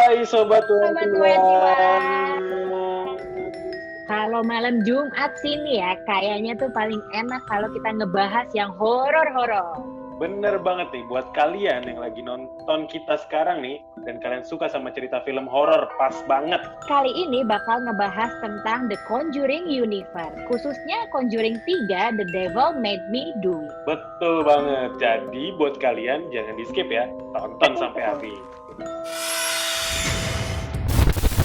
Hai Sobat Sobat 21. Kalau malam Jumat sini ya, kayaknya tuh paling enak kalau kita ngebahas yang horor-horor. Bener banget nih, buat kalian yang lagi nonton kita sekarang nih, dan kalian suka sama cerita film horor, pas banget. Kali ini bakal ngebahas tentang The Conjuring Universe, khususnya Conjuring 3, The Devil Made Me Do It. Betul banget, jadi buat kalian jangan di skip ya, tonton sampai habis.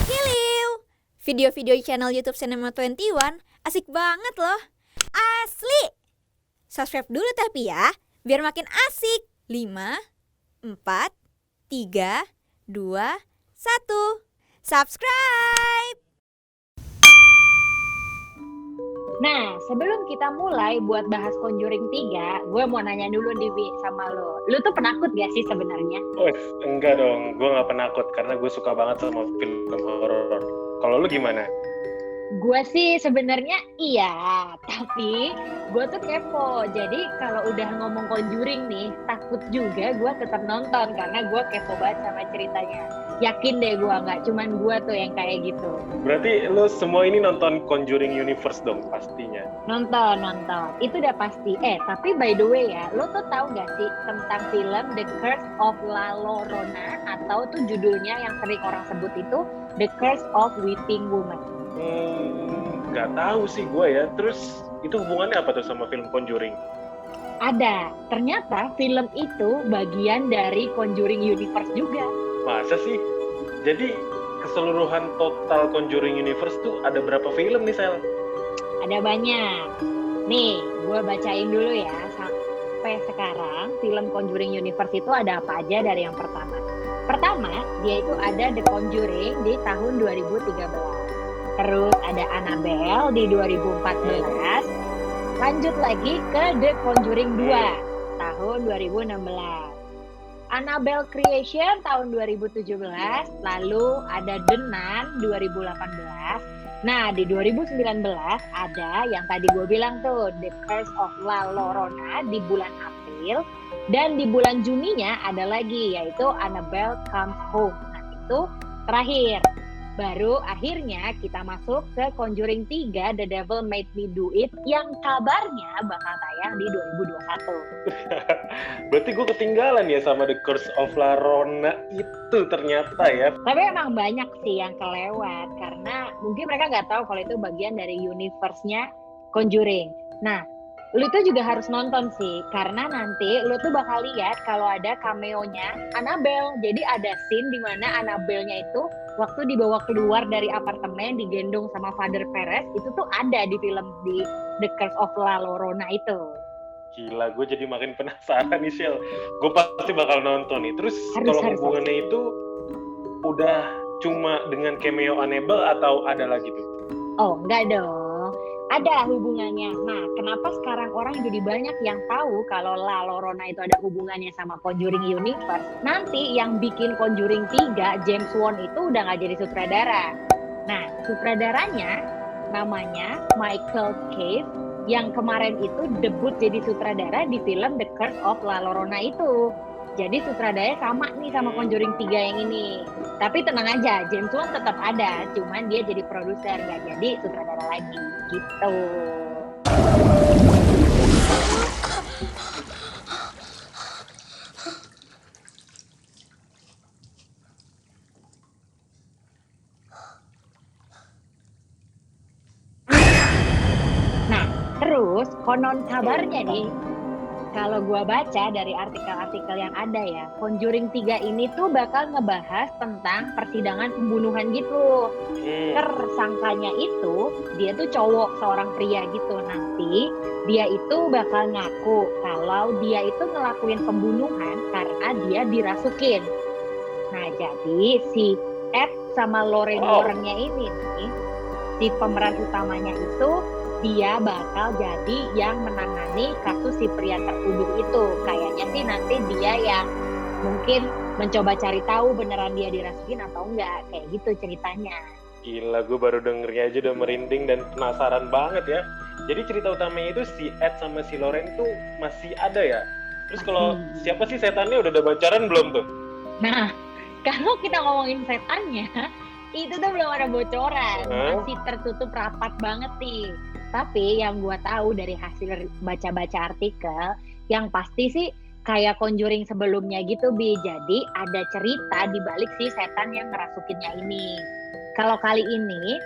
Hiliu, video-video channel YouTube Cinema 21 asik banget loh. Asli. Subscribe dulu tapi ya, biar makin asik. 5, 4, 3, 2, 1. Subscribe. Nah, sebelum kita mulai buat bahas Conjuring 3, gue mau nanya dulu nih Wi, sama lo. Lu tuh penakut gak sih sebenarnya? Enggak dong, gue gak penakut karena gue suka banget sama film horor. Kalau lu gimana? Gue sih sebenarnya iya, tapi gue tuh kepo. Jadi kalau udah ngomong Conjuring nih, takut juga gue tetap nonton karena gue kepo banget sama ceritanya. Yakin deh gue, nggak cuman gue tuh yang kayak gitu. Berarti lu semua ini nonton Conjuring Universe dong pastinya. Nonton. Itu udah pasti. Tapi by the way ya, lo tuh tahu gak sih tentang film The Curse of La Llorona, atau tuh judulnya yang sering orang sebut itu The Curse of Weeping Woman? Nggak tahu sih gue ya. Terus itu hubungannya apa tuh sama film Conjuring? Ada. Ternyata film itu bagian dari Conjuring Universe juga. Masa sih? Jadi keseluruhan total Conjuring Universe tuh ada berapa film nih, Sel? Ada banyak. Nih, gue bacain dulu ya. Sampai sekarang film Conjuring Universe itu ada apa aja dari yang pertama. Pertama, dia itu ada The Conjuring di tahun 2013. Terus ada Annabelle di 2014. Lanjut lagi ke The Conjuring 2 tahun 2016. Annabelle Creation tahun 2017, lalu ada The Nun 2018. Nah, di 2019 ada yang tadi gue bilang tuh, The Curse of La Llorona di bulan April, dan di bulan Juninya ada lagi, yaitu Annabelle Comes Home. Nah, itu terakhir. Baru akhirnya kita masuk ke Conjuring 3, The Devil Made Me Do It, yang kabarnya bakal tayang di 2021. Berarti gue ketinggalan ya sama The Curse of La Llorona itu ternyata ya. Tapi emang banyak sih yang kelewat, karena mungkin mereka nggak tahu kalau itu bagian dari universe-nya Conjuring. Nah, lu tuh juga harus nonton sih, karena nanti lu tuh bakal lihat kalau ada cameo-nya Annabelle. Jadi ada scene di mana Annabelle-nya itu waktu dibawa keluar dari apartemen digendong sama Father Perez, itu tuh ada di film di The Curse of La Llorona itu. Gila, gue jadi makin penasaran nih, Shell. Gue pasti bakal nonton nih. Terus kalau hubungannya itu udah cuma dengan cameo Annabelle atau ada lagi tuh? Oh, enggak dong. Ada hubungannya. Nah, kenapa sekarang orang jadi banyak yang tahu kalau La Llorona itu ada hubungannya sama Conjuring Universe? Nanti yang bikin Conjuring 3, James Wan itu udah nggak jadi sutradara. Nah, sutradaranya namanya Michael Cave, yang kemarin itu debut jadi sutradara di film The Curse of La Llorona itu. Jadi sutradaranya sama nih sama Conjuring 3 yang ini. Tapi tenang aja, James Wan tetap ada, cuman dia jadi produser, nggak jadi sutradara lagi, gitu. Nah, terus konon kabarnya nih, kalau gue baca dari artikel-artikel yang ada ya, Conjuring 3 ini tuh bakal ngebahas tentang persidangan pembunuhan gitu. Tersangkanya itu, dia tuh cowok, seorang pria gitu. Nanti dia itu bakal ngaku kalau dia itu ngelakuin pembunuhan karena dia dirasukin. Nah, jadi si Ed sama Lorraine Warren-nya ini nih, si pemeran utamanya itu, dia bakal jadi yang menangani kasus si pria tertuduh itu. Kayaknya sih nanti dia yang mungkin mencoba cari tahu beneran dia dirasukin atau enggak. Kayak gitu ceritanya. Gila, gue baru dengernya aja udah merinding dan penasaran banget ya. Jadi cerita utamanya itu si Ed sama si Lorraine tuh masih ada ya? Terus kalau siapa sih setannya udah ada bocoran belum tuh? Nah, Kalau kita ngomongin setannya, itu tuh belum ada bocoran, masih tertutup rapat banget nih. Tapi yang gue tahu dari hasil baca-baca artikel, yang pasti sih kayak Conjuring sebelumnya gitu, Bi. Jadi ada cerita di balik si setan yang ngerasukinnya ini. Kalau kali ini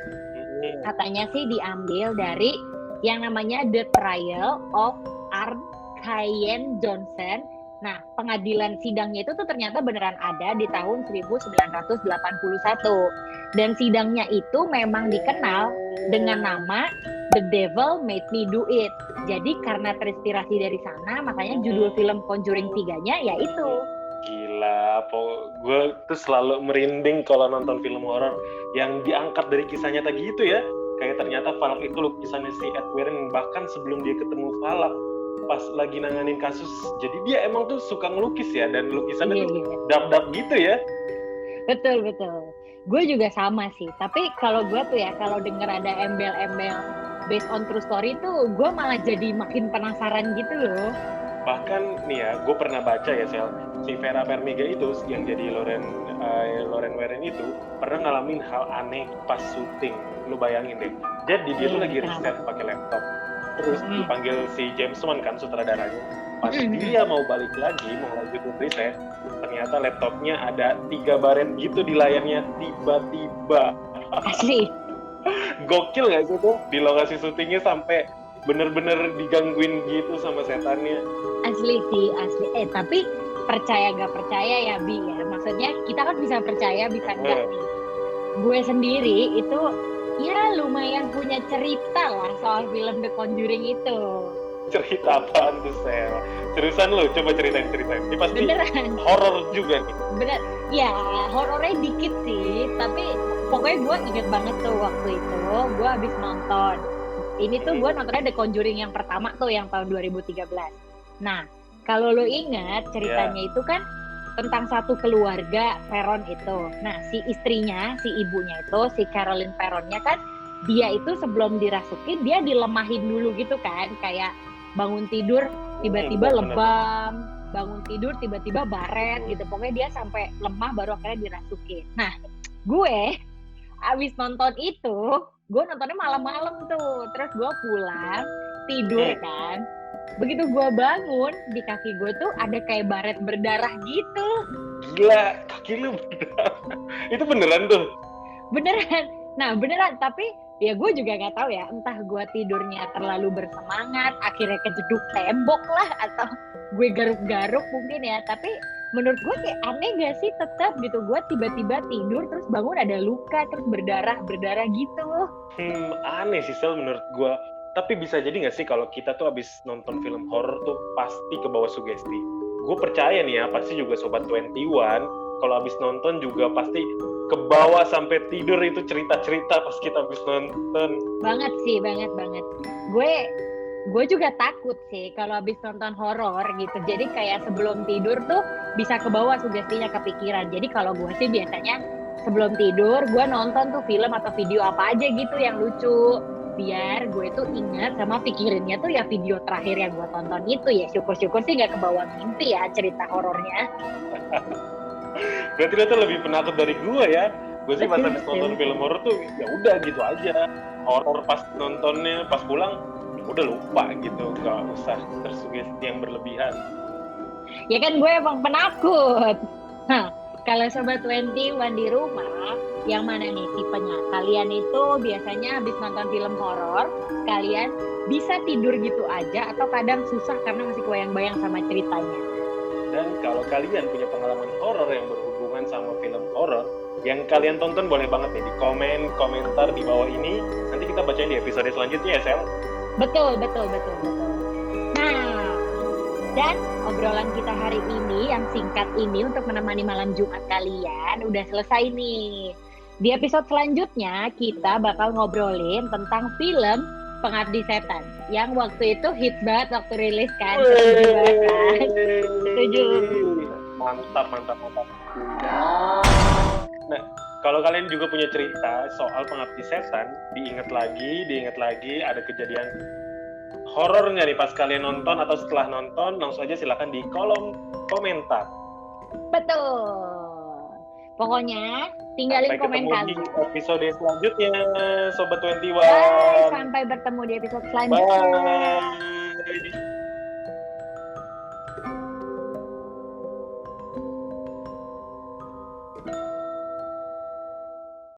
katanya sih diambil dari yang namanya The Trial of Archaean Johnson. Nah, pengadilan sidangnya itu tuh ternyata beneran ada di tahun 1981. Dan sidangnya itu memang dikenal dengan nama The Devil Made Me Do It. Jadi karena terinspirasi dari sana, makanya judul film Conjuring 3-nya yaitu. Gila, gue tuh selalu merinding kalau nonton film horor yang diangkat dari kisah nyata gitu ya. Kayak ternyata Falak itu lukisannya si Ed Warren, bahkan sebelum dia ketemu Falak pas lagi nanganin kasus. Jadi dia emang tuh suka ngelukis ya, dan lukisannya tuh dap-dap gitu ya. Betul. Gue juga sama sih. Tapi kalau gue tuh ya, kalau denger ada embel-embel based on true story tuh, gue malah jadi makin penasaran gitu loh. Bahkan nih ya, gue pernah baca ya, Sel, si Vera Farmiga itu yang jadi Lauren Warren itu pernah ngalamin hal aneh pas syuting. Lu bayangin deh. Jadi dia tuh lagi riset pakai laptop. Terus dipanggil si James Wan kan, sutradaranya. Pas dia mau balik lagi, mau lanjutin riset, ternyata laptopnya ada 3 baret gitu di layarnya tiba-tiba. Asli. Gokil gak sih tuh di lokasi syutingnya sampai bener-bener digangguin gitu sama setannya. Asli sih, asli. Tapi percaya gak percaya ya, Bi ya. Maksudnya kita kan bisa percaya, bisa enggak nih. Gue sendiri itu ya lumayan punya cerita lah soal film The Conjuring itu. Cerita apaan tuh, Sel? Seriusan lu? Coba ceritain. Ini pasti beneran horor juga nih. Bener, ya horornya dikit sih. Tapi pokoknya gue inget banget tuh waktu itu gue habis nonton. Ini tuh gue nontonnya The Conjuring yang pertama tuh, yang tahun 2013. Nah, kalau lo ingat ceritanya itu kan tentang satu keluarga Perron itu. Nah, si istrinya, si ibunya itu, si Caroline Perronnya kan, dia itu sebelum dirasukin, dia dilemahin dulu gitu kan. Kayak bangun tidur, tiba-tiba lebam. Bangun tidur, tiba-tiba baret gitu. Pokoknya dia sampai lemah baru akhirnya dirasukin. Nah, gue abis nonton itu, gue nontonnya malam-malam tuh. Terus gue pulang, tidur kan. Begitu gue bangun, di kaki gue tuh ada kayak baret berdarah gitu. Gila, kaki lu berdarah. Itu beneran tuh? Beneran. Nah beneran, tapi ya gue juga gak tahu ya, entah gue tidurnya terlalu bersemangat, akhirnya kejeduk tembok lah, atau gue garuk-garuk mungkin ya. Tapi menurut gue kayak aneh gak sih tetap gitu, gue tiba-tiba tidur terus bangun ada luka terus berdarah gitu. Aneh sih, Sel, menurut gue. Tapi bisa jadi gak sih kalau kita tuh abis nonton film horor tuh pasti kebawa sugesti. Gue percaya nih ya, pasti juga Sobat 21 kalau abis nonton juga pasti kebawa sampai tidur itu cerita-cerita pas kita abis nonton. Banget sih, banget. Gue juga takut sih kalau abis nonton horor gitu. Jadi kayak sebelum tidur tuh bisa kebawa sugestinya, kepikiran. Jadi kalau gue sih biasanya sebelum tidur gue nonton tuh film atau video apa aja gitu yang lucu, biar gue tuh ingat sama pikirinnya tuh ya video terakhir yang gue tonton itu. Ya syukur-syukur sih gak kebawa mimpi ya cerita horornya. Berarti lo tuh lebih penakut dari gue ya. Gue sih pas habis nonton film horor tuh ya udah gitu aja. Horor pas nontonnya, pas pulang udah lupa gitu, gak usah tersugesti yang berlebihan. Ya kan gue emang penakut. Nah, kalau Sobat 21 di rumah, yang mana nih tipenya? Kalian itu biasanya habis nonton film horor, kalian bisa tidur gitu aja atau kadang susah karena masih kebayang-bayang sama ceritanya? Dan kalau kalian punya pengalaman horor yang berhubungan sama film horor yang kalian tonton, boleh banget nih di komentar di bawah ini. Nanti kita bacain di episode selanjutnya ya, Sel. Betul. Nah, dan obrolan kita hari ini yang singkat ini untuk menemani malam Jumat kalian udah selesai nih. Di episode selanjutnya kita bakal ngobrolin tentang film Pengabdi Setan yang waktu itu hits banget waktu rilis kan. Setuju. Mantap. Nah, kalau kalian juga punya cerita soal Pengabdi Setan, diingat lagi ada kejadian horor nggak nih pas kalian nonton atau setelah nonton, langsung aja silakan di kolom komentar. Betul. Pokoknya tinggalin Sampai komen ketemu di kalian. episode selanjutnya, Sobat 21. Bye, sampai bertemu di episode selanjutnya. Bye.